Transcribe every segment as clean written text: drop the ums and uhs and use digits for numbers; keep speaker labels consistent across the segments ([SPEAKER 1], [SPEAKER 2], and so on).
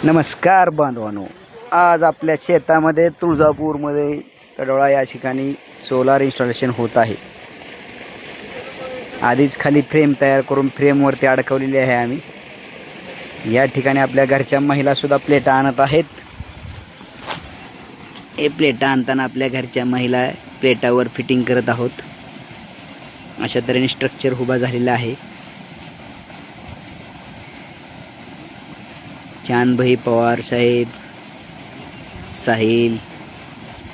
[SPEAKER 1] नमस्कार बांधवांनो, आज आपल्या शेतामध्ये तुळजापूरमध्ये कडोळा या ठिकाणी सोलार इन्स्टॉलेशन होत आहे. आधीच खाली फ्रेम तयार करून फ्रेमवरती अडकवलेली आहे आम्ही. या ठिकाणी आपल्या घरच्या महिलासुद्धा प्लेटा आणत आहेत. हे प्लेटा आणताना आपल्या घरच्या महिला प्लेटावर फिटिंग करत आहोत. अशा तऱ्हेने स्ट्रक्चर उभा झालेला आहे. चांदभाई पवार साहेब, साहिल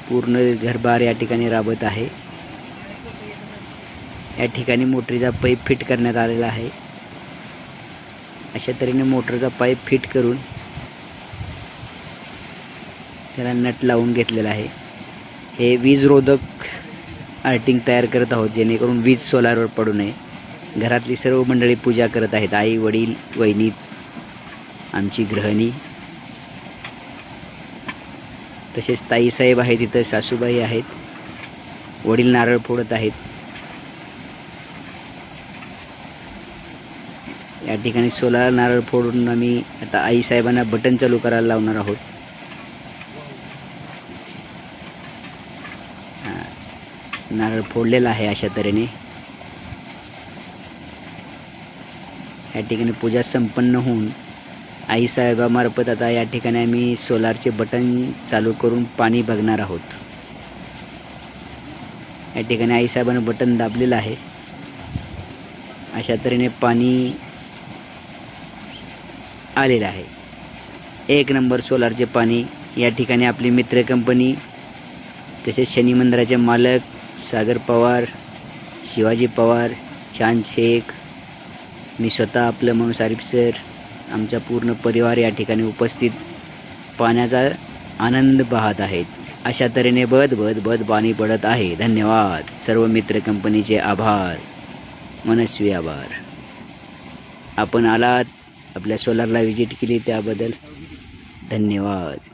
[SPEAKER 1] पूर्ण घरभार या ठिकाणी राबत आहे. या ठिकाणी मोटरीचा पाईप फिट करण्यात आलेला आहे. अशा तऱ्हेने मोटरचा पाईप फिट करून त्याला नट लावून घेतलेला आहे. हे वीज रोधक आर्टिंग तयार करत आहोत जेणेकरून वीज सोलारवर पडू नये. घरातली सर्व मंडळी पूजा करत आहेत. आई, वडील, वहिनी, आमची गृहिणी, तसेच ताईसाहेब आहेत, इथं सासूबाई आहेत, वडील नारळ फोडत आहेत. या ठिकाणी सोलार नारळ फोडून आम्ही आता आईसाहेबांना बटन चालू करायला लावणार आहोत. नारळ फोडलेला आहे. अशा तऱ्हेने या ठिकाणी पूजा संपन्न होऊन आईसाहेबामार्फत आता या ठिकाणी आम्ही सोलारचे बटन चालू करून पाणी बघणार आहोत. या ठिकाणी आईसाहेबांनी बटन दाबलेलं आहे. अशा तऱ्हेने पाणी आलेलं आहे. एक नंबर सोलारचे पाणी. या ठिकाणी आपली मित्र कंपनी तसेच शनी मंदिराचे मालक सागर पवार, शिवाजी पवार, चांद शेख, मी स्वतः आपलं माणूस आरिफ सर, आमचा पूर्ण परिवार या ठिकाणी उपस्थित पाण्याचा आनंद पाहत आहेत. अशा तऱ्हेने बद बद बद पाणी पडत आहे. धन्यवाद. सर्व मित्र कंपनीचे आभार, मनस्वी आभार. आपण आलात, आपल्या सोलारला व्हिजिट केली त्याबद्दल धन्यवाद.